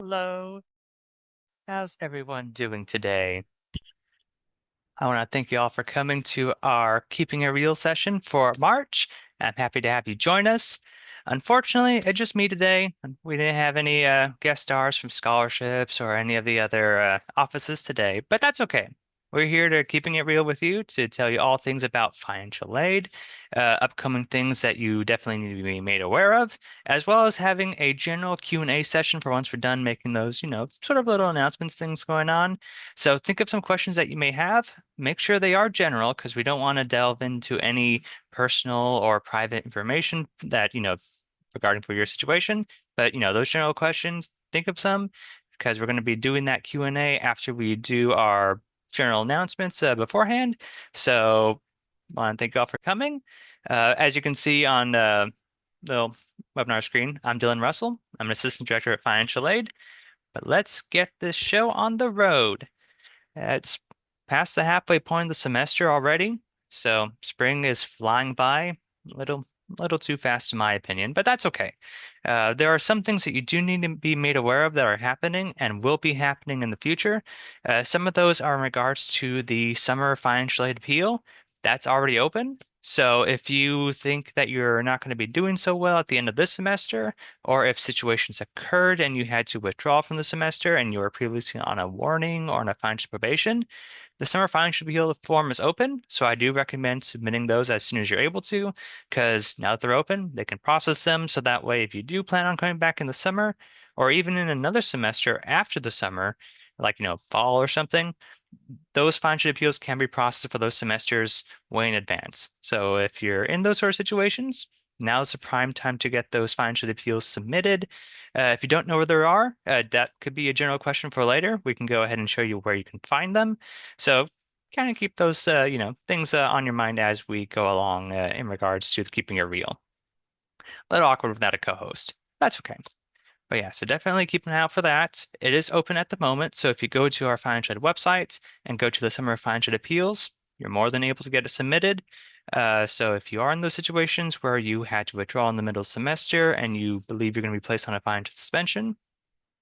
Hello, how's everyone doing today? I want to thank you all for coming to our Keeping It Real session for March. I'm happy to have you join us. Unfortunately, it's just me today. We didn't have any guest stars from scholarships or any of the other offices today, but that's okay. We're here to Keeping It Real with you to tell you all things about financial aid, upcoming things that you definitely need to be made aware of, as well as having a general Q&A session for once we're done making those, sort of little announcements things going on. So think of some questions that you may have. Make sure they are general because we don't want to delve into any personal or private information that, regarding for your situation. But, those general questions, think of some because we're going to be doing that Q&A after we do our general announcements beforehand. So I want to thank you all for coming. As you can see on the webinar screen, I'm Dylan Russell. I'm an assistant director at Financial Aid. But let's get this show on the road. It's past the halfway point of the semester already, so spring is flying by, little too fast in my opinion, but that's okay. There are some things that you do need to be made aware of that are happening and will be happening in the future. Some of those are in regards to the summer financial aid appeal. That's already open. So if you think that you're not going to be doing so well at the end of this semester, or if situations occurred and you had to withdraw from the semester and you were previously on a warning or on a financial probation, the summer financial appeal form is open, so I do recommend submitting those as soon as you're able to, because now that they're open, they can process them. So that way, if you do plan on coming back in the summer, or even in another semester after the summer, like, fall or something, those financial appeals can be processed for those semesters way in advance. So if you're in those sort of situations, now's the prime time to get those financial appeals submitted. If you don't know where they are, that could be a general question for later. We can go ahead and show you where you can find them. So kind of keep those, things on your mind as we go along in regards to keeping it real. A little awkward without a co-host. That's okay. But yeah, so definitely keep an eye out for that. It is open at the moment, so if you go to our financial aid website and go to the Summer Financial Appeals, you're more than able to get it submitted. So if you are in those situations where you had to withdraw in the middle semester and you believe you're going to be placed on a financial suspension,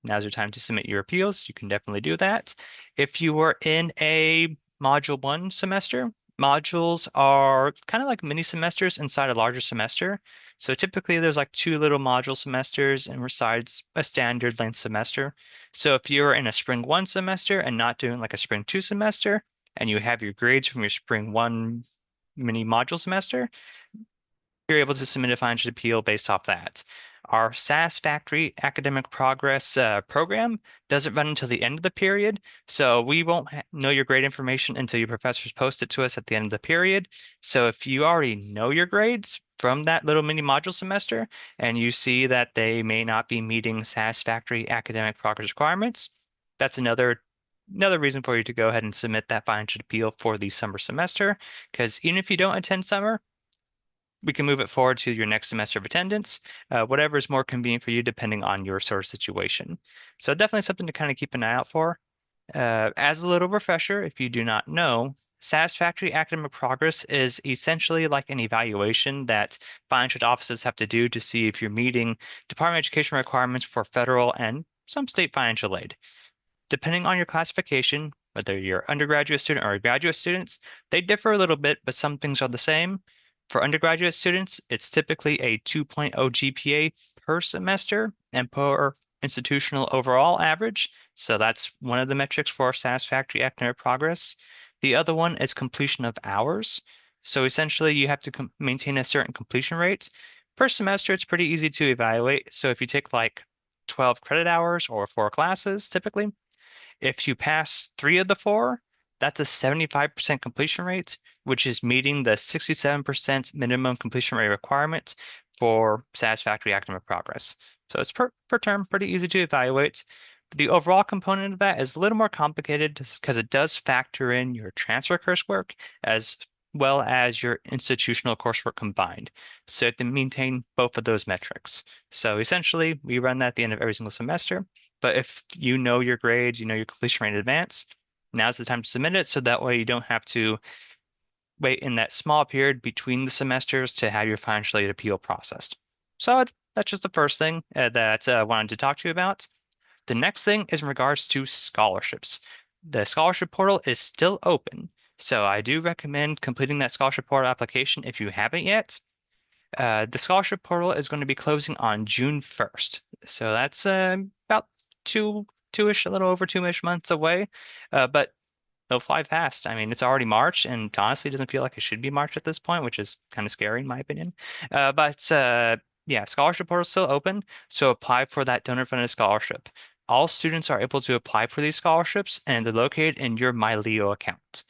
now's your time to submit your appeals. You can definitely do that. If you were in a Module 1 semester, modules are kind of like mini semesters inside a larger semester. So typically there's like two little module semesters and besides a standard length semester. So if you're in a Spring 1 semester and not doing like a Spring 2 semester, and you have your grades from your Spring 1 mini module semester, you're able to submit a financial appeal based off that. Our Satisfactory Academic Progress program doesn't run until the end of the period, so we won't know your grade information until your professors post it to us at the end of the period. So if you already know your grades from that little mini module semester and you see that they may not be meeting Satisfactory Academic Progress requirements, that's another reason for you to go ahead and submit that financial appeal for the summer semester. Because even if you don't attend summer, we can move it forward to your next semester of attendance, whatever is more convenient for you depending on your sort of situation. So definitely something to kind of keep an eye out for. As a little refresher, if you do not know, satisfactory academic progress is essentially like an evaluation that financial offices have to do to see if you're meeting Department of Education requirements for federal and some state financial aid. Depending on your classification, whether you're undergraduate student or a graduate students, they differ a little bit, but some things are the same. For undergraduate students, it's typically a 2.0 GPA per semester and per institutional overall average. So that's one of the metrics for satisfactory academic progress. The other one is completion of hours. So essentially, you have to maintain a certain completion rate. Per semester, it's pretty easy to evaluate. So if you take like 12 credit hours or four classes, typically, if you pass three of the four, that's a 75% completion rate, which is meeting the 67% minimum completion rate requirement for satisfactory academic progress. So it's per term, pretty easy to evaluate. The overall component of that is a little more complicated because it does factor in your transfer coursework as well as your institutional coursework combined. So you have to maintain both of those metrics. So essentially, we run that at the end of every single semester. But if you know your grades, you know your completion rate in advance, now's the time to submit it so that way you don't have to wait in that small period between the semesters to have your financial aid appeal processed. So that's just the first thing that I wanted to talk to you about. The next thing is in regards to scholarships. The scholarship portal is still open, so I do recommend completing that scholarship portal application if you haven't yet. The scholarship portal is going to be closing on June 1st, so that's about two-ish, a little over 2-ish months away. But it'll fly fast. I mean, it's already March, and honestly, it doesn't feel like it should be March at this point, which is kind of scary in my opinion. But yeah, scholarship portal is still open, so apply for that donor-funded scholarship. All students are able to apply for these scholarships, and they're located in your MyLeo account.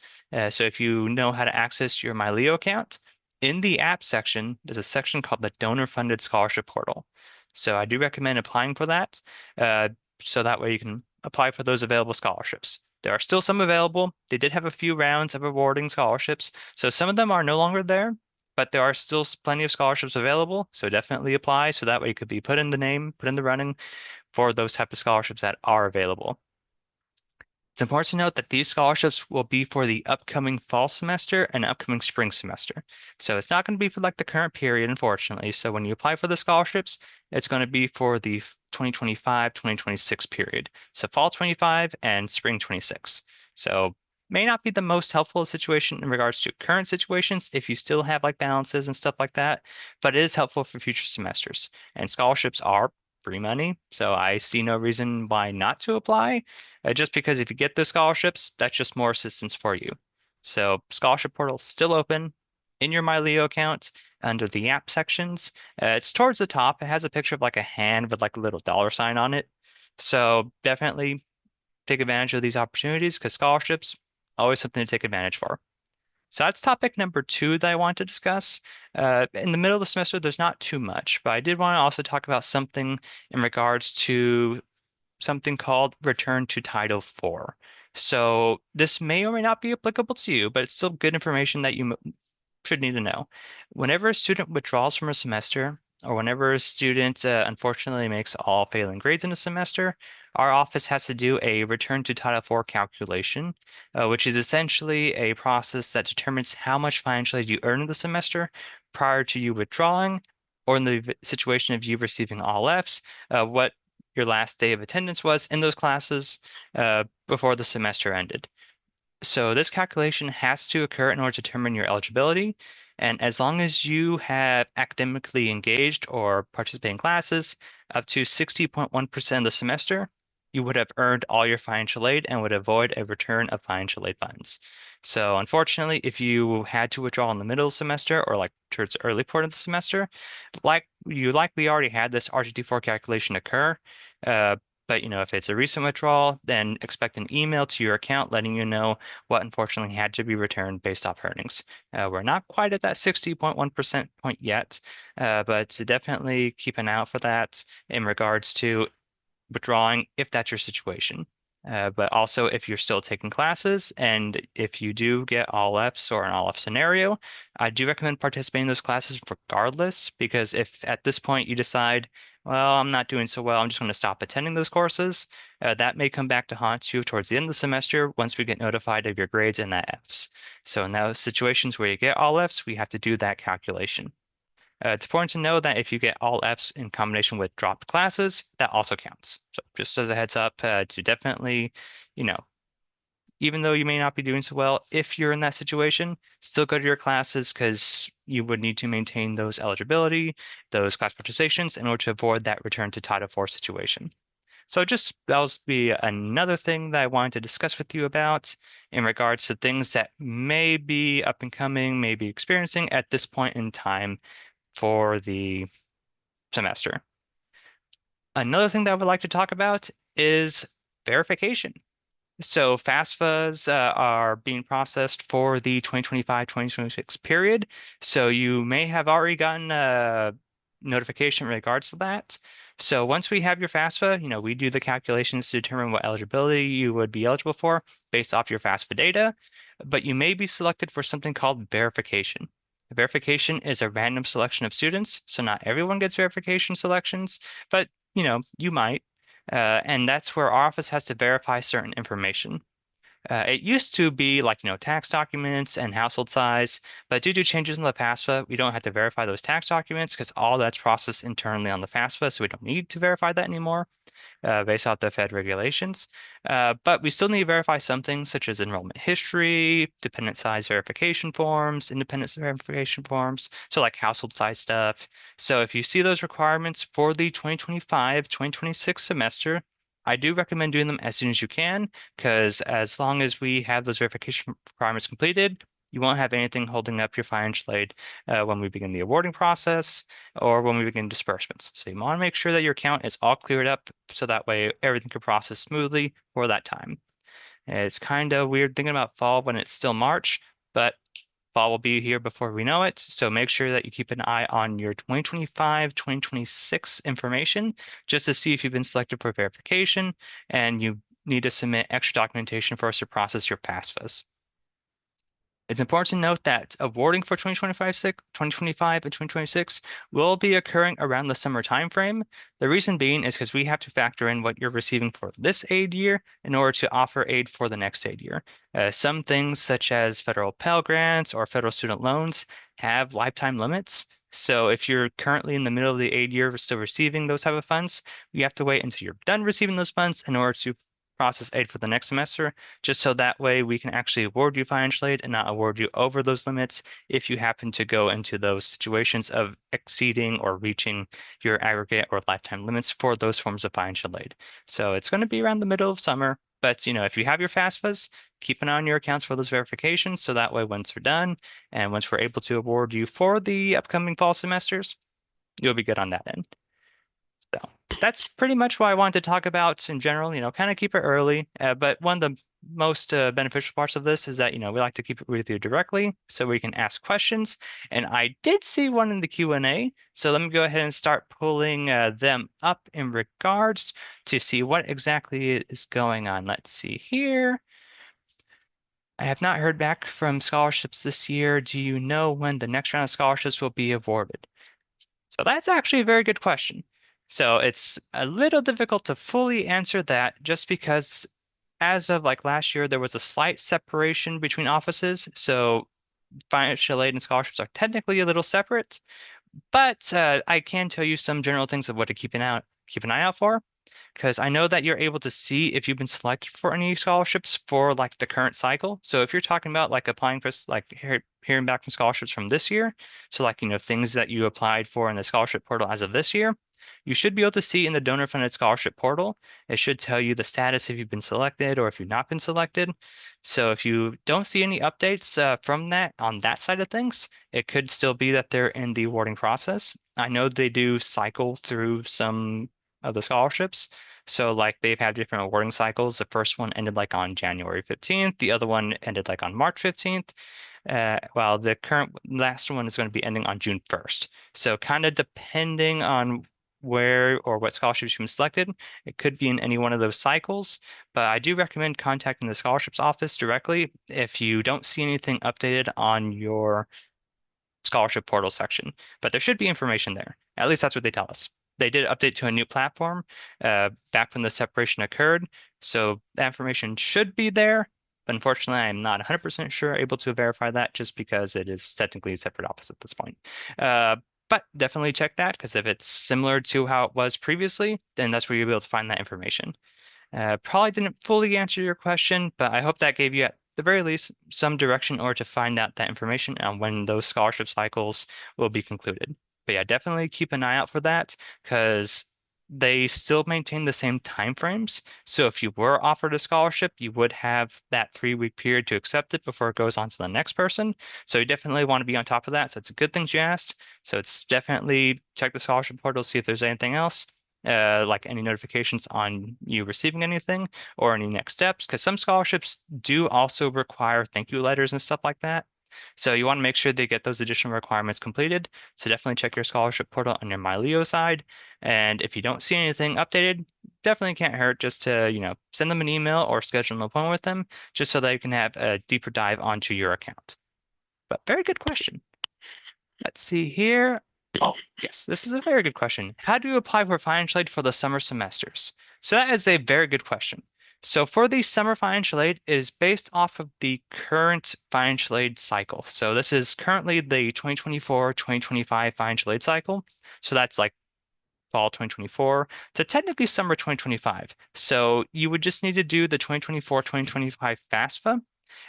So if you know how to access your MyLeo account, in the app section, there's a section called the donor-funded scholarship portal. So I do recommend applying for that, uh, so that way you can apply for those available scholarships. There are still some available. They did have a few rounds of awarding scholarships, so some of them are no longer there, but there are still plenty of scholarships available. So definitely apply, so that way you could be put in the name, put in the running for those type of scholarships that are available. It's important to note that these scholarships will be for the upcoming fall semester and upcoming spring semester. So it's not going to be for like the current period, unfortunately. So when you apply for the scholarships, it's going to be for the 2025-2026 period. So fall 25 and spring 26. So may not be the most helpful situation in regards to current situations if you still have like balances and stuff like that, but it is helpful for future semesters. And scholarships are free money, so I see no reason why not to apply. Just because if you get the scholarships, that's just more assistance for you. So scholarship portal still open in your MyLeo account under the app sections. It's towards the top. It has a picture of like a hand with like a little dollar sign on it. So definitely take advantage of these opportunities because scholarships always something to take advantage for. So that's topic number 2 that I want to discuss. In the middle of the semester, there's not too much, but I did want to also talk about something in regards to something called Return to Title IV. So this may or may not be applicable to you, but it's still good information that you should need to know. Whenever a student withdraws from a semester, or whenever a student unfortunately makes all failing grades in a semester, our office has to do a return to Title IV calculation, which is essentially a process that determines how much financial aid you earn in the semester prior to you withdrawing, or in the situation of you receiving all Fs, what your last day of attendance was in those classes before the semester ended. So this calculation has to occur in order to determine your eligibility. And as long as you have academically engaged or participated in classes up to 60.1% of the semester, you would have earned all your financial aid and would avoid a return of financial aid funds. So unfortunately, if you had to withdraw in the middle of the semester or like towards the early part of the semester, like you likely already had this RTT4 calculation occur, uh, but if it's a recent withdrawal, then expect an email to your account letting you know what unfortunately had to be returned based off earnings. We're not quite at that 60.1% point yet, but definitely keep an eye out for that in regards to withdrawing if that's your situation. But also, if you're still taking classes and if you do get all Fs or an all F scenario, I do recommend participating in those classes regardless, because if at this point you decide, well, I'm not doing so well, I'm just going to stop attending those courses, that may come back to haunt you towards the end of the semester once we get notified of your grades and that Fs. So in those situations where you get all Fs, we have to do that calculation. It's important to know that if you get all Fs in combination with dropped classes, that also counts. So just as a heads up, to definitely, you know, even though you may not be doing so well, if you're in that situation, still go to your classes because you would need to maintain those eligibility, those class participations in order to avoid that return to Title IV situation. So just that'll be another thing that I wanted to discuss with you about in regards to things that may be up and coming, may be experiencing at this point in time for the semester. Another thing that I would like to talk about is verification. So FAFSAs are being processed for the 2025-2026 period. So you may have already gotten a notification in regards to that. So once we have your FAFSA, we do the calculations to determine what eligibility you would be eligible for based off your FAFSA data, but you may be selected for something called verification. Verification is a random selection of students, so not everyone gets verification selections, but you might. And that's where our office has to verify certain information. It used to be like, tax documents and household size, but due to changes in the FAFSA, we don't have to verify those tax documents because all that's processed internally on the FAFSA, so we don't need to verify that anymore. based off the Fed regulations. But we still need to verify some things such as enrollment history, dependent size verification forms, independence verification forms, so like household size stuff. So if you see those requirements for the 2025-2026 semester, I do recommend doing them as soon as you can, because as long as we have those verification requirements completed, you won't have anything holding up your financial aid when we begin the awarding process or when we begin disbursements. So you want to make sure that your account is all cleared up so that way everything can process smoothly for that time. And it's kind of weird thinking about fall when it's still March, but fall will be here before we know it. So make sure that you keep an eye on your 2025, 2026 information just to see if you've been selected for verification and you need to submit extra documentation for us to process your FAFSAs. It's important to note that awarding for 2025 and 2026 will be occurring around the summer timeframe. The reason being is because we have to factor in what you're receiving for this aid year in order to offer aid for the next aid year. Some things such as federal Pell Grants or federal student loans have lifetime limits. So if you're currently in the middle of the aid year still receiving those type of funds, you have to wait until you're done receiving those funds in order to process aid for the next semester, just so that way we can actually award you financial aid and not award you over those limits if you happen to go into those situations of exceeding or reaching your aggregate or lifetime limits for those forms of financial aid. So it's going to be around the middle of summer, but if you have your FAFSAs, keep an eye on your accounts for those verifications so that way once we're done and once we're able to award you for the upcoming fall semesters, you'll be good on that end. So that's pretty much what I wanted to talk about in general, kind of keep it early. But one of the most beneficial parts of this is that, we like to keep it with you directly so we can ask questions. And I did see one in the Q&A. So let me go ahead and start pulling them up in regards to see what exactly is going on. Let's see here. I have not heard back from scholarships this year. Do you know when the next round of scholarships will be awarded? So that's actually a very good question. So it's a little difficult to fully answer that just because as of like last year, there was a slight separation between offices. So financial aid and scholarships are technically a little separate, but I can tell you some general things of what to keep an eye out for. Because I know that you're able to see if you've been selected for any scholarships for like the current cycle. So if you're talking about like applying for like hearing back from scholarships from this year, so like things that you applied for in the scholarship portal as of this year, you should be able to see in the donor funded scholarship portal. It should tell you the status if you've been selected or if you've not been selected. So if you don't see any updates from that on that side of things, it could still be that they're in the awarding process. I know they do cycle through some of the scholarships. So like they've had different awarding cycles. The first one ended like on January 15th. The other one ended like on March 15th. While the current last one is going to be ending on June 1st. So kind of depending on where or what scholarships you've been selected, it could be in any one of those cycles. But I do recommend contacting the scholarships office directly if you don't see anything updated on your scholarship portal section. But there should be information there. At least that's what they tell us. They did update to a new platform back when the separation occurred, so that information should be there. But unfortunately, I'm not 100% sure able to verify that just because it is technically a separate office at this point. But definitely check that because if it's similar to how it was previously, then that's where you'll be able to find that information. Probably didn't fully answer your question, but I hope that gave you at the very least some direction or to find out that information on when those scholarship cycles will be concluded. But yeah, definitely keep an eye out for that because they still maintain the same time frames. So if you were offered a scholarship, you would have that 3-week period to accept it before it goes on to the next person. So you definitely want to be on top of that. So it's a good thing you asked. So it's definitely check the scholarship portal, see if there's anything else. Like any notifications on you receiving anything or any next steps, because some scholarships do also require thank you letters and stuff like that. So you want to make sure they get those additional requirements completed. So definitely check your scholarship portal on your MyLeo side. And if you don't see anything updated, definitely can't hurt just to, send them an email or schedule an appointment with them just so that you can have a deeper dive onto your account. But very good question. Let's see here. Oh, yes, this is a very good question. How do you apply for financial aid for the summer semesters? So that is a very good question. So for the summer financial aid, it is based off of the current financial aid cycle. So this is currently the 2024-2025 financial aid cycle. So that's like fall 2024 to technically summer 2025. So you would just need to do the 2024-2025 FAFSA,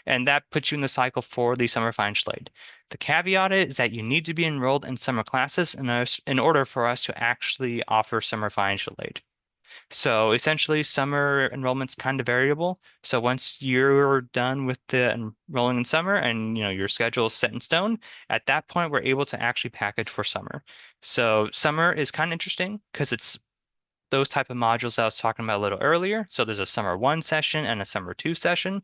and that puts you in the cycle for the summer financial aid. The caveat is that you need to be enrolled in summer classes in order for us to actually offer summer financial aid. So essentially, summer enrollment's kind of variable. So once you're done with the enrolling in summer and your schedule is set in stone, at that point we're able to actually package for summer. So summer is kind of interesting because it's those type of modules I was talking about a little earlier. So there's a summer 1 session and a summer 2 session.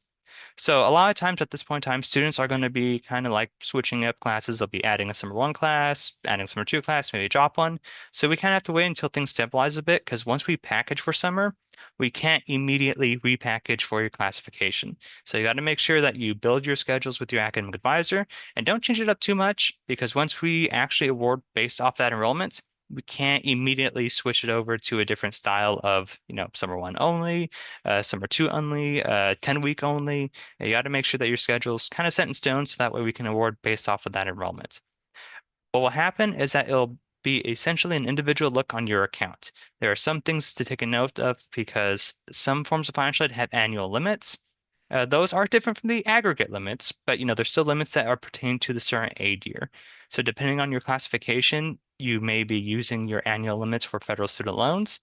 So a lot of times at this point in time, students are going to be kind of like switching up classes. They'll be adding a summer 1 class, adding a summer 2 class, maybe drop one. So we kind of have to wait until things stabilize a bit because once we package for summer, we can't immediately repackage for your classification. So you got to make sure that you build your schedules with your academic advisor and don't change it up too much because once we actually award based off that enrollment, we can't immediately switch it over to a different style of, summer 1 only, summer 2 only, 10-week only. You got to make sure that your schedule's kind of set in stone so that way we can award based off of that enrollment. What will happen is that it'll be essentially an individual look on your account. There are some things to take a note of because some forms of financial aid have annual limits. Those are different from the aggregate limits, but there's still limits that are pertaining to the certain aid year. So depending on your classification, you may be using your annual limits for federal student loans.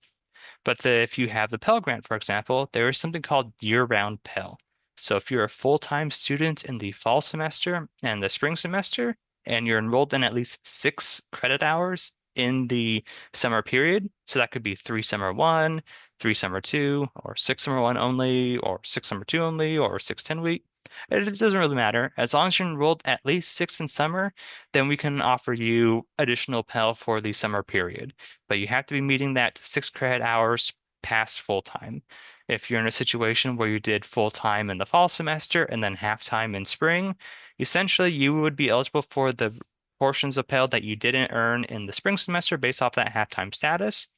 But if you have the Pell Grant, for example, there is something called year-round Pell. So if you're a full-time student in the fall semester and the spring semester, and you're enrolled in at least 6 credit hours in the summer period, so that could be 3 summer 1, 3 summer 2, or 6 summer 1 only, or 6 summer 2 only, or 6 10-week. It doesn't really matter. As long as you're enrolled at least 6 in summer, then we can offer you additional Pell for the summer period. But you have to be meeting that 6 credit hours past full time. If you're in a situation where you did full time in the fall semester and then half time in spring, essentially you would be eligible for the portions of Pell that you didn't earn in the spring semester based off that half-time status.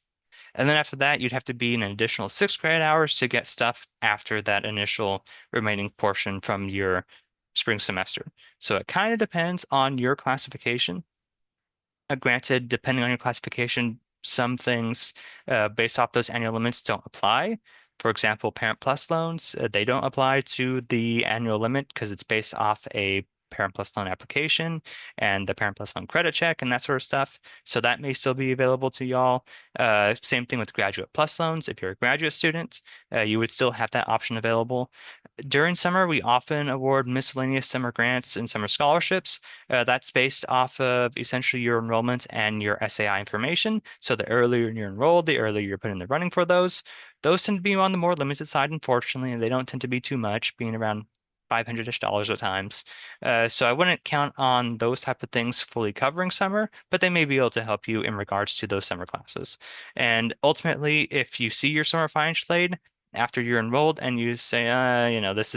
And then after that, you'd have to be an additional 6 credit hours to get stuff after that initial remaining portion from your spring semester. So it kind of depends on your classification. Granted, depending on your classification, some things based off those annual limits don't apply. For example, Parent Plus loans, they don't apply to the annual limit because it's based off a Parent Plus loan application and the Parent Plus loan credit check and that sort of stuff. So that may still be available to y'all. Same thing with Graduate Plus loans. If you're a graduate student, you would still have that option available. During summer, we often award miscellaneous summer grants and summer scholarships. That's based off of essentially your enrollment and your SAI information. So the earlier you're enrolled, the earlier you're put in the running for those. Those tend to be on the more limited side, unfortunately, and they don't tend to be too much, being around $500-ish at times. So I wouldn't count on those type of things fully covering summer, but they may be able to help you in regards to those summer classes. And ultimately, if you see your summer financial aid after you're enrolled and you say, this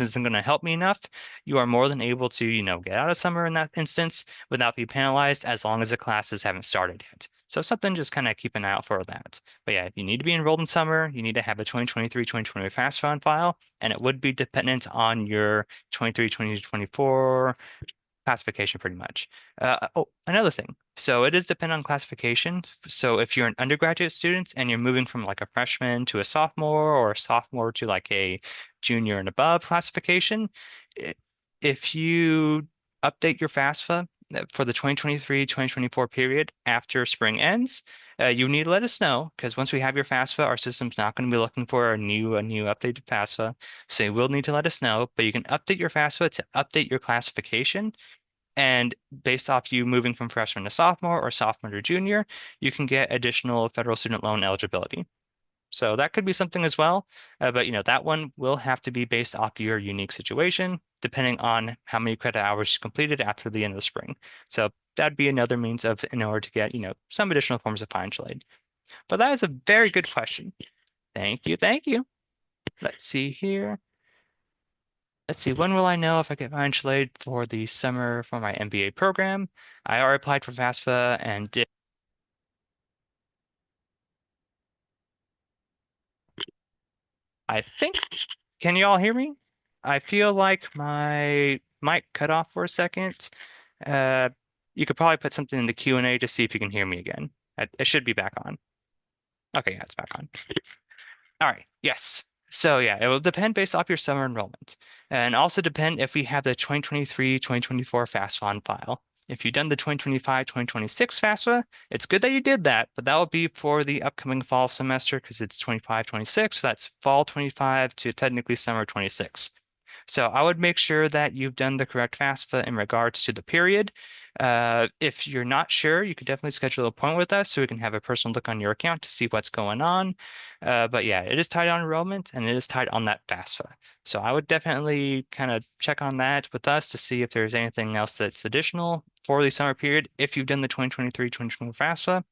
isn't going to help me enough, you are more than able to, get out of summer in that instance without being penalized as long as the classes haven't started yet. So something just kind of keep an eye out for that. But yeah, you need to be enrolled in summer. You need to have a 2023-2024 FAFSA on file, and it would be dependent on your 23-2024 classification pretty much. Another thing. So it is dependent on classification. So if you're an undergraduate student and you're moving from like a freshman to a sophomore or a sophomore to like a junior and above classification, if you update your FAFSA for the 2023-2024 period after spring ends, you need to let us know because once we have your FAFSA, our system's not going to be looking for a new updated FAFSA. So you will need to let us know, but you can update your FAFSA to update your classification. And based off you moving from freshman to sophomore or sophomore to junior, you can get additional federal student loan eligibility. So that could be something as well. But that one will have to be based off your unique situation, depending on how many credit hours you completed after the end of the spring. So that'd be another means of in order to get, some additional forms of financial aid. But that is a very good question. Thank you. Thank you. Let's see here. Let's see, when will I know if I get financial aid for the summer for my MBA program? I already applied for FAFSA and did. I think, can you all hear me? I feel like my mic cut off for a second. Uh, you could probably put something in the Q&A to see if you can hear me again. It should be back on. Okay, yeah, it's back on. All right, yes. So yeah, it will depend based off your summer enrollment, and also depend if we have the 2023-2024 FAFSA on file. If you've done the 2025-2026 FAFSA, it's good that you did that, but that will be for the upcoming fall semester because it's 25-26, so that's fall 25 to technically summer 26. So I would make sure that you've done the correct FAFSA in regards to the period. If you're not sure, you could definitely schedule a point with us so we can have a personal look on your account to see what's going on. But yeah, it is tied on enrollment and it is tied on that FAFSA. So I would definitely kind of check on that with us to see if there's anything else that's additional for the summer period if you've done the 2023-2024 FAFSA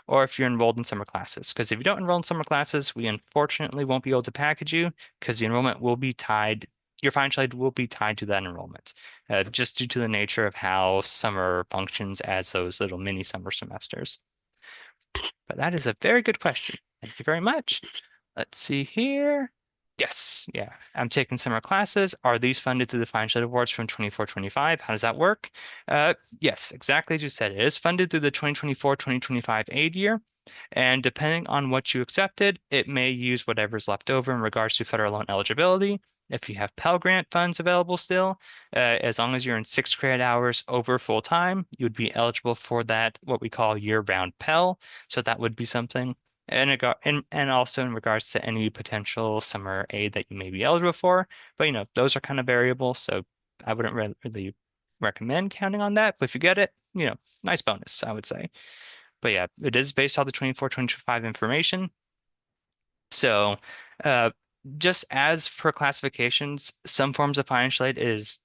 or if you're enrolled in summer classes. Because if you don't enroll in summer classes, we unfortunately won't be able to package you because the enrollment will be tied, your financial aid will be tied to that enrollment, just due to the nature of how summer functions as those little mini summer semesters. But that is a very good question. Thank you very much. Let's see here. Yes, yeah. I'm taking summer classes. Are these funded through the financial aid awards from 24-25? How does that work? Yes, exactly as you said. It is funded through the 2024-2025 aid year. And depending on what you accepted, it may use whatever's left over in regards to federal loan eligibility. If you have Pell Grant funds available still, as long as you're in 6 credit hours over full time, you would be eligible for that, what we call year-round Pell. So that would be something. And also in regards to any potential summer aid that you may be eligible for. But those are kind of variable, so I wouldn't really recommend counting on that. But if you get it, nice bonus, I would say. But yeah, it is based on the 24-25 information. So uh, just as for classifications, some forms of financial aid is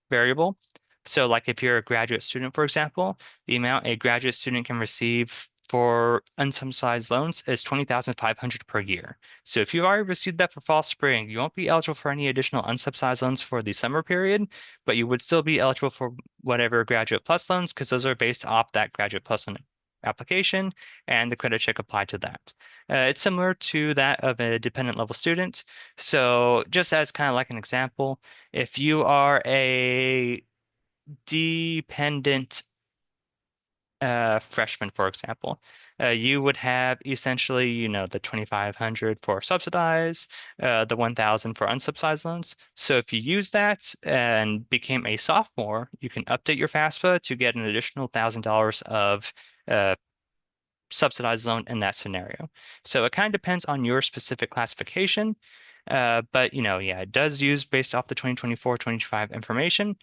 variable. So like if you're a graduate student, for example, the amount a graduate student can receive for unsubsidized loans is $20,500 per year. So if you've already received that for fall spring, you won't be eligible for any additional unsubsidized loans for the summer period, but you would still be eligible for whatever graduate plus loans because those are based off that graduate plus loan application and the credit check applied to that. It's similar to that of a dependent level student. So just as kind of like an example, if you are a dependent freshman, for example, you would have essentially, the 2,500 for subsidized, the 1,000 for unsubsidized loans. So if you use that and became a sophomore, you can update your FAFSA to get an additional $1,000 of uh, subsidized loan in that scenario. So it kind of depends on your specific classification. But yeah, it does use based off the 2024-2025 information.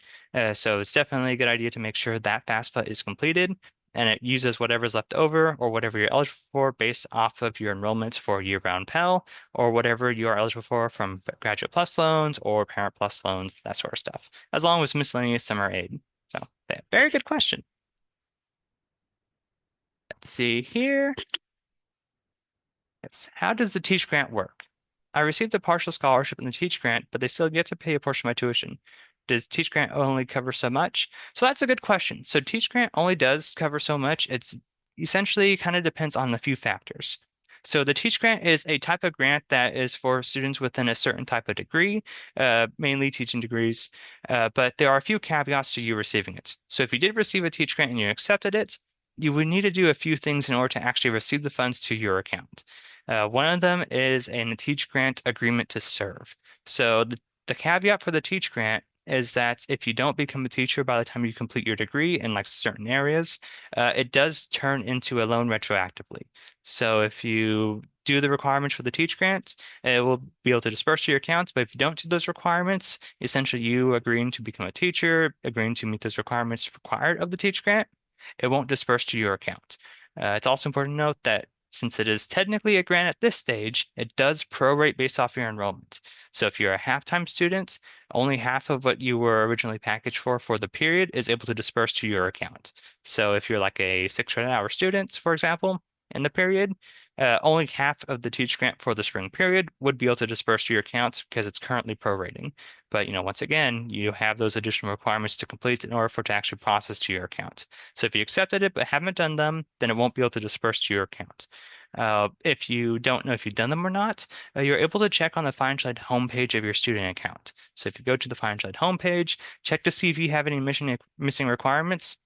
So it's definitely a good idea to make sure that FAFSA is completed and it uses whatever's left over or whatever you're eligible for based off of your enrollments for year-round Pell or whatever you are eligible for from Graduate Plus loans or Parent Plus loans, that sort of stuff, as long as miscellaneous summer aid. So, yeah, very good question. Let's see here. How does the Teach Grant work? I received a partial scholarship in the Teach Grant, but they still get to pay a portion of my tuition. Does Teach Grant only cover so much? So that's a good question. So Teach Grant only does cover so much. It's essentially kind of depends on a few factors. So the Teach Grant is a type of grant that is for students within a certain type of degree, mainly teaching degrees, but there are a few caveats to you receiving it. So if you did receive a Teach Grant and you accepted it, you would need to do a few things in order to actually receive the funds to your account. One of them is a Teach Grant agreement to serve. So the caveat for the Teach Grant is that if you don't become a teacher by the time you complete your degree in like certain areas, it does turn into a loan retroactively. So if you do the requirements for the Teach Grant, it will be able to disperse to your account. But if you don't do those requirements, essentially you agreeing to become a teacher, agreeing to meet those requirements required of the Teach Grant, it won't disperse to your account. It's also important to note that since it is technically a grant at this stage, it does prorate based off your enrollment. So if you're a half-time student, only half of what you were originally packaged for the period is able to disperse to your account. So if you're like a 6 credit hour student, for example, in the period, only half of the Teach Grant for the spring period would be able to disperse to your accounts because it's currently prorating. But once again, you have those additional requirements to complete in order for it to actually process to your account. So if you accepted it but haven't done them, then it won't be able to disperse to your account. If you don't know if you've done them or not, you're able to check on the financial aid homepage of your student account. So if you go to the financial aid homepage, check to see if you have any missing requirements.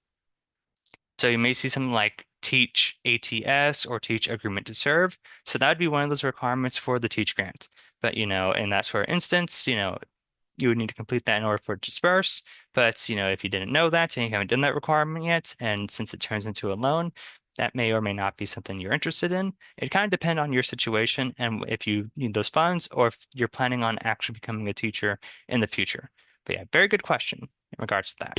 So you may see something like Teach ATS or Teach Agreement to Serve. So that would be one of those requirements for the Teach grant. But, in that sort of instance, you would need to complete that in order for it to disperse. But, if you didn't know that and you haven't done that requirement yet, and since it turns into a loan, that may or may not be something you're interested in. It kind of depends on your situation and if you need those funds or if you're planning on actually becoming a teacher in the future. But yeah, very good question in regards to that.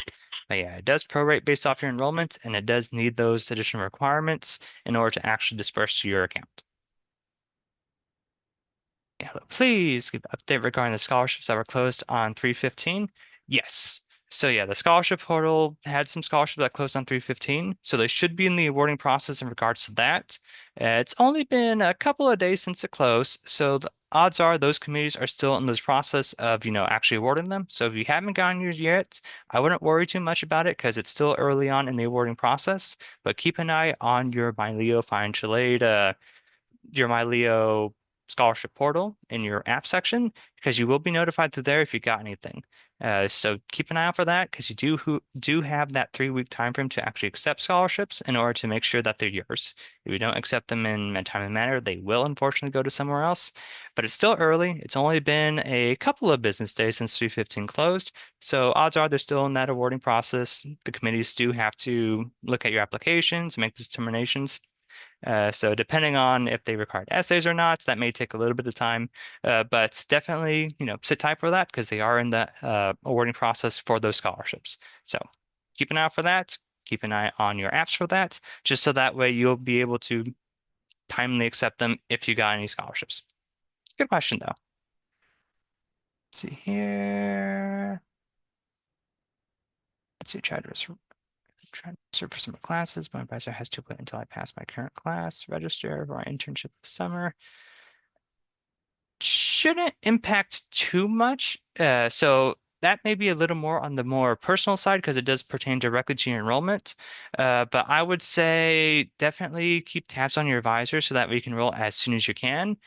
But yeah, it does prorate based off your enrollment, and it does need those additional requirements in order to actually disperse to your account. Hello, please give an update regarding the scholarships that were closed on 3/15. Yes. So yeah, the scholarship portal had some scholarships that closed on 3/15, so they should be in the awarding process in regards to that. It's only been a couple of days since it closed, so the odds are those committees are still in this process of, actually awarding them. So if you haven't gotten yours yet, I wouldn't worry too much about it because it's still early on in the awarding process. But keep an eye on your MyLeo financial aid your MyLeo scholarship portal in your app section because you will be notified through there if you got anything. So keep an eye out for that because you do have that 3-week time frame to actually accept scholarships in order to make sure that they're yours. If you don't accept them in a timely manner, they will unfortunately go to somewhere else. But it's still early. It's only been a couple of business days since 3/15 closed, so odds are they're still in that awarding process. The committees do have to look at your applications, make determinations. So depending on if they required essays or not, that may take a little bit of time. But definitely, sit tight for that because they are in the awarding process for those scholarships. So keep an eye out for that. Keep an eye on your apps for that, just so that way you'll be able to timely accept them if you got any scholarships. Good question, though. Let's see here. Let's see, try to trying to register for some classes. My advisor has to wait until I pass my current class, register for my internship this summer. Shouldn't impact too much. So that may be a little more on the more personal side because it does pertain directly to your enrollment. But I would say definitely keep tabs on your advisor so that way you can enroll as soon as you can,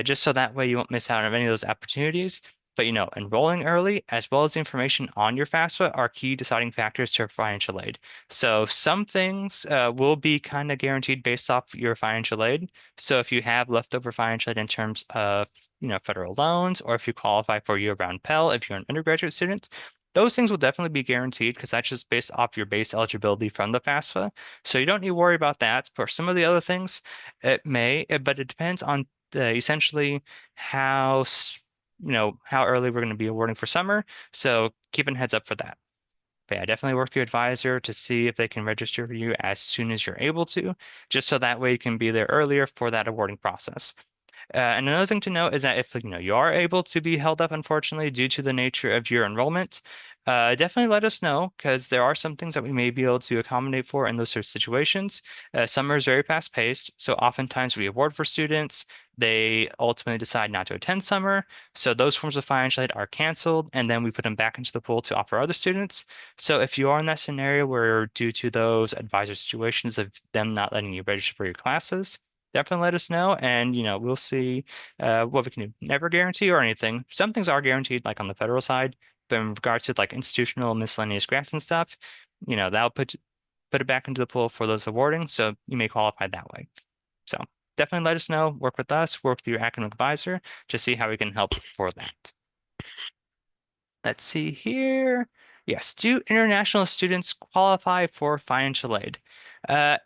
just so that way you won't miss out on any of those opportunities. But enrolling early as well as the information on your FAFSA are key deciding factors to financial aid. So some things will be kind of guaranteed based off your financial aid. So if you have leftover financial aid in terms of federal loans, or if you qualify for year-round Pell, if you're an undergraduate student, those things will definitely be guaranteed because that's just based off your base eligibility from the FAFSA. So you don't need to worry about that. For some of the other things, it may, but it depends on essentially how early we're going to be awarding for summer. So keep a heads up for that. But yeah, definitely work with your advisor to see if they can register for you as soon as you're able to, just so that way you can be there earlier for that awarding process. And another thing to note is that if you are able to be held up, unfortunately, due to the nature of your enrollment, definitely let us know because there are some things that we may be able to accommodate for in those sort of situations. Summer is very fast paced, so oftentimes we award for students. They ultimately decide not to attend summer, so those forms of financial aid are canceled, and then we put them back into the pool to offer other students. So if you are in that scenario where, due to those advisor situations of them not letting you register for your classes, definitely let us know, and we'll see what we can do. Never guarantee or anything. Some things are guaranteed, like on the federal side, but in regards to like institutional miscellaneous grants and stuff, that'll put it back into the pool for those awarding, so you may qualify that way. So definitely let us know. Work with us. Work with your academic advisor to see how we can help for that. Let's see here. Yes, do international students qualify for financial aid?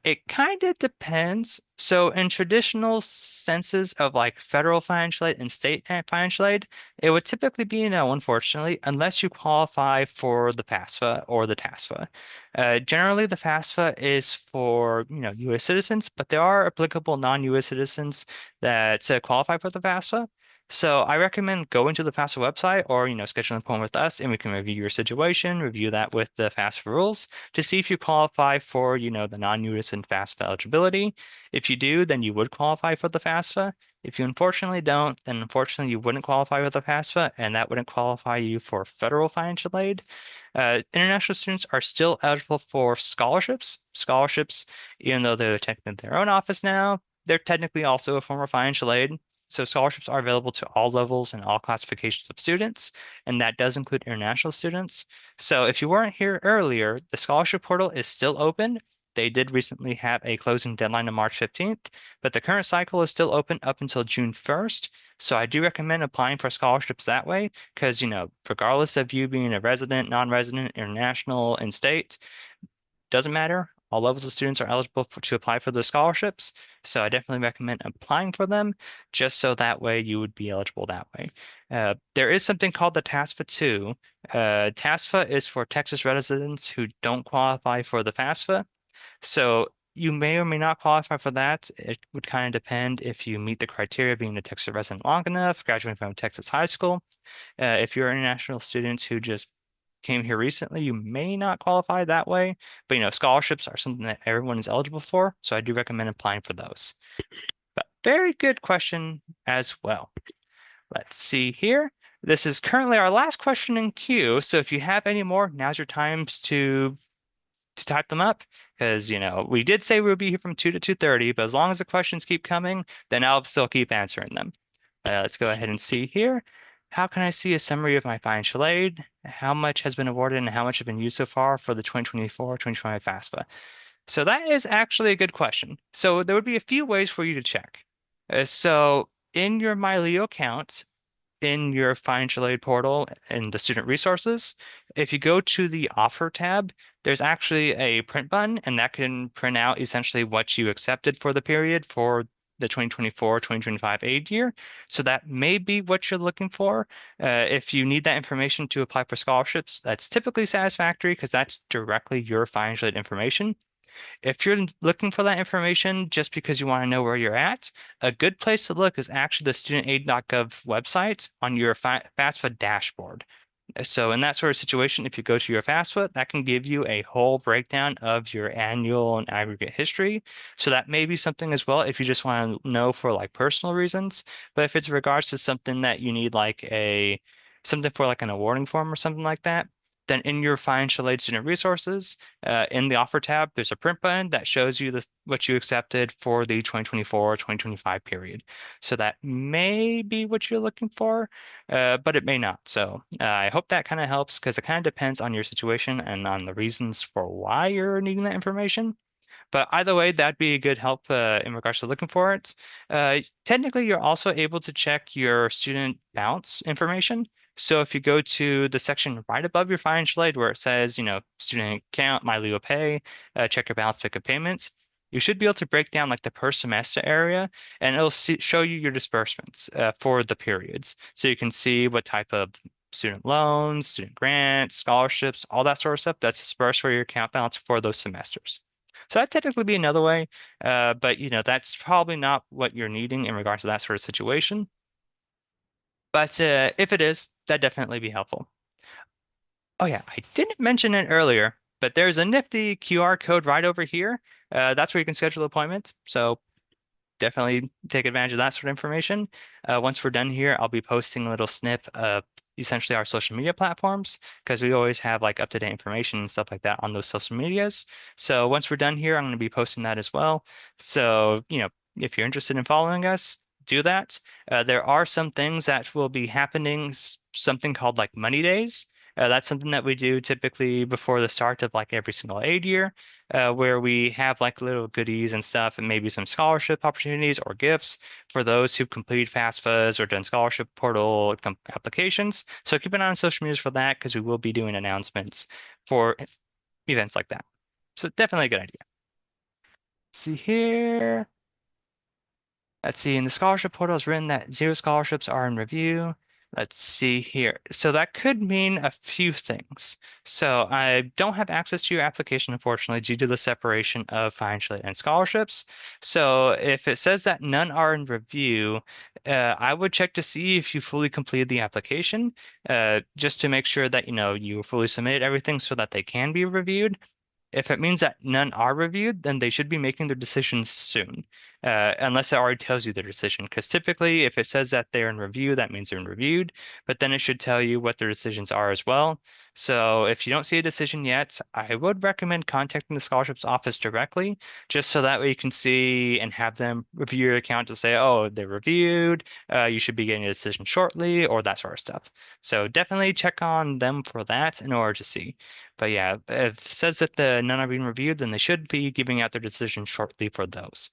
It kind of depends. So in traditional senses of like federal financial aid and state financial aid, it would typically be no, unfortunately, unless you qualify for the FAFSA or the TASFA. Generally, the FAFSA is for, U.S. citizens, but there are applicable non-U.S. citizens that qualify for the FAFSA. So I recommend going to the FAFSA website or, schedule an appointment with us and we can review your situation, review that with the FAFSA rules to see if you qualify for, the non-US and FAFSA eligibility. If you do, then you would qualify for the FAFSA. If you unfortunately don't, then unfortunately you wouldn't qualify with the FAFSA and that wouldn't qualify you for federal financial aid. International students are still eligible for scholarships. Scholarships, even though they're technically their own office now, they're technically also a form of financial aid. So scholarships are available to all levels and all classifications of students, and that does include international students. So if you weren't here earlier, the scholarship portal is still open. They did recently have a closing deadline of March 15th, but the current cycle is still open up until June 1st. So I do recommend applying for scholarships that way because, regardless of you being a resident, non-resident, international, in state, doesn't matter. All levels of students are eligible to apply for those scholarships. So I definitely recommend applying for them just so that way you would be eligible that way. There is something called the TASFA 2. TASFA is for Texas residents who don't qualify for the FAFSA. So you may or may not qualify for that. It would kind of depend if you meet the criteria of being a Texas resident long enough, graduating from Texas high school. If you're an international student who just came here recently, you may not qualify that way. But scholarships are something that everyone is eligible for, so I do recommend applying for those. But very good question as well. Let's see here. This is currently our last question in queue, so if you have any more, now's your time to type them up because we did say we would be here from 2 to 2:30, but as long as the questions keep coming, then I'll still keep answering them. Let's go ahead and see here. How can I see a summary of my financial aid? How much has been awarded and how much has been used so far for the 2024-2025 FAFSA? So that is actually a good question. So there would be a few ways for you to check. So in your MyLeo account, in your financial aid portal in the student resources, if you go to the offer tab, there's actually a print button, and that can print out essentially what you accepted for the period for the 2024-2025 aid year. So that may be what you're looking for. If you need that information to apply for scholarships, that's typically satisfactory because that's directly your financial aid information. If you're looking for that information just because you want to know where you're at, a good place to look is actually the studentaid.gov website on your FAFSA dashboard. So in that sort of situation, if you go to your FAFSA, that can give you a whole breakdown of your annual and aggregate history. So that may be something as well if you just want to know for like personal reasons. But if it's regards to something that you need something for like an awarding form or something like that, then in your financial aid student resources, in the offer tab, there's a print button that shows you what you accepted for the 2024-2025 period. So that may be what you're looking for, but it may not. So I hope that kind of helps because it kind of depends on your situation and on the reasons for why you're needing that information. But either way, that'd be a good help in regards to looking for it. Technically, you're also able to check your student balance information. So if you go to the section right above your financial aid where it says, student account, MyLeo Pay, check your balance, pick a payment, you should be able to break down like the per semester area, and it'll show you your disbursements for the periods. So you can see what type of student loans, student grants, scholarships, all that sort of stuff that's dispersed for your account balance for those semesters. So that technically be another way, but that's probably not what you're needing in regards to that sort of situation. But if it is, that'd definitely be helpful. Oh yeah, I didn't mention it earlier, but there's a nifty QR code right over here. That's where you can schedule an appointment. So definitely take advantage of that sort of information. Once we're done here, I'll be posting a little snip of essentially our social media platforms because we always have like up-to-date information and stuff like that on those social medias. So once we're done here, I'm going to be posting that as well. So, if you're interested in following us, do that. There are some things that will be happening, something called like Money Days. That's something that we do typically before the start of like every single aid year, where we have like little goodies and stuff and maybe some scholarship opportunities or gifts for those who complete FAFSAs or done scholarship portal applications. So keep an eye on social media for that because we will be doing announcements for events like that. So definitely a good idea. Let's see here. Let's see, in the scholarship portal, it's written that 0 scholarships are in review. Let's see here. So that could mean a few things. So I don't have access to your application, unfortunately, due to the separation of financial aid and scholarships. So if it says that none are in review, I would check to see if you fully completed the application, just to make sure that, you fully submitted everything so that they can be reviewed. If it means that none are reviewed, then they should be making their decisions soon. unless it already tells you their decision. Because typically, if it says that they're in review, that means they're in reviewed, but then it should tell you what their decisions are as well. So if you don't see a decision yet, I would recommend contacting the scholarships office directly, just so that way you can see and have them review your account to say, oh, they're reviewed, you should be getting a decision shortly, or that sort of stuff. So definitely check on them for that in order to see. But yeah, if it says that the none are being reviewed, then they should be giving out their decision shortly for those.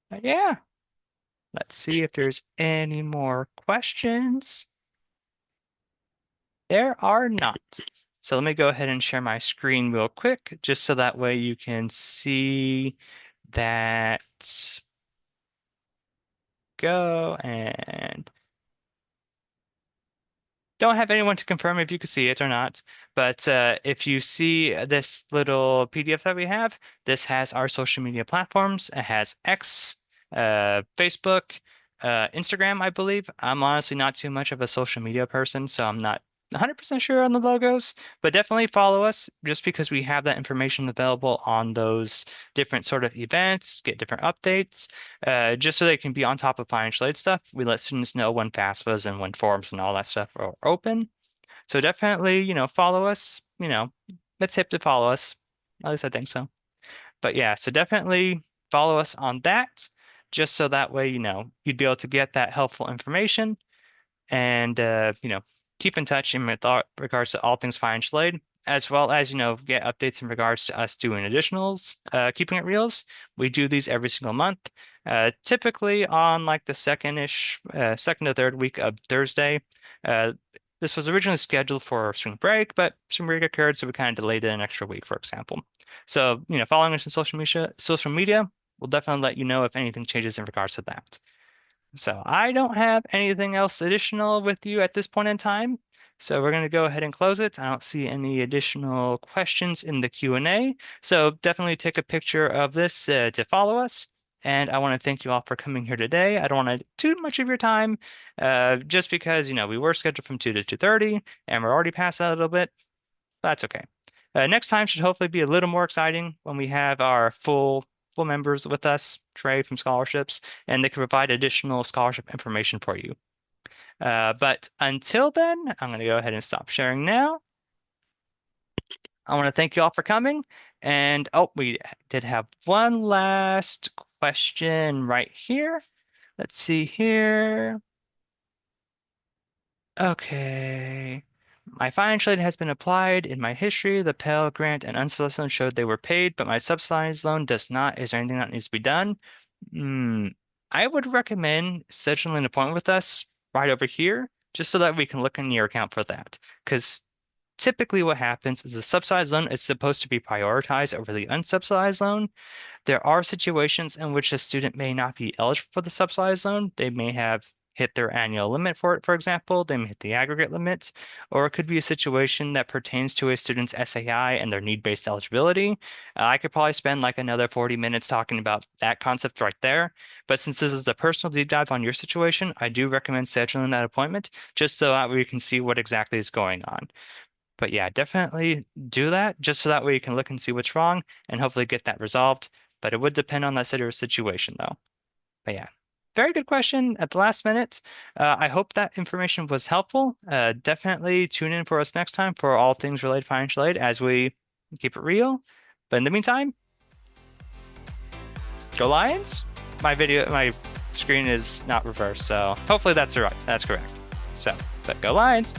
But yeah, let's see if there's any more questions. There are not. So let me go ahead and share my screen real quick, just so that way you can see that. Go and don't have anyone to confirm if you can see it or not, but if you see this little PDF that we have, this has our social media platforms. It has X, Facebook, Instagram, I believe. I'm honestly not too much of a social media person, so I'm not 100% sure on the logos, but definitely follow us just because we have that information available on those different sort of events, get different updates, just so they can be on top of financial aid stuff. We let students know when FAFSAs and when forms and all that stuff are open. So definitely, follow us. Let's hip to follow us. At least I think so. But yeah, so definitely follow us on that, just so that way, you'd be able to get that helpful information and keep in touch in regards to all things financial aid, as well as get updates in regards to us doing additionals, keeping it reals. We do these every single month, typically on like the second to third week of Thursday. This was originally scheduled for spring break, but spring break occurred, so we kind of delayed it an extra week, for example. So following us on social media will definitely let you know if anything changes in regards to that. So I don't have anything else additional with you at this point in time. So we're going to go ahead and close it. I don't see any additional questions in the Q&A. So definitely take a picture of this to follow us. And I want to thank you all for coming here today. I don't want to too much of your time, just because, we were scheduled from 2 to 2:30 and we're already past that a little bit. That's okay. Next time should hopefully be a little more exciting when we have our full members with us, Trey from Scholarships, and they can provide additional scholarship information for you. But until then, I'm going to go ahead and stop sharing now. I want to thank you all for coming. And we did have one last question right here. Let's see here. Okay. My financial aid has been applied. In my history, the Pell Grant and unsubsidized loan showed they were paid, but my subsidized loan does not. Is there anything that needs to be done? I would recommend scheduling an appointment with us right over here, just so that we can look in your account for that. Because typically what happens is the subsidized loan is supposed to be prioritized over the unsubsidized loan. There are situations in which a student may not be eligible for the subsidized loan. They may have hit their annual limit for it, for example. They may hit the aggregate limits, or it could be a situation that pertains to a student's SAI and their need-based eligibility. I could probably spend like another 40 minutes talking about that concept right there. But since this is a personal deep dive on your situation, I do recommend scheduling that appointment just so that we can see what exactly is going on. But yeah, definitely do that just so that way you can look and see what's wrong and hopefully get that resolved. But it would depend on that situation though. But yeah, very good question at the last minute. I hope that information was helpful. Definitely tune in for us next time for all things related to financial aid as we keep it real. But in the meantime, go Lions. My screen is not reversed, so hopefully that's correct. So, but go Lions.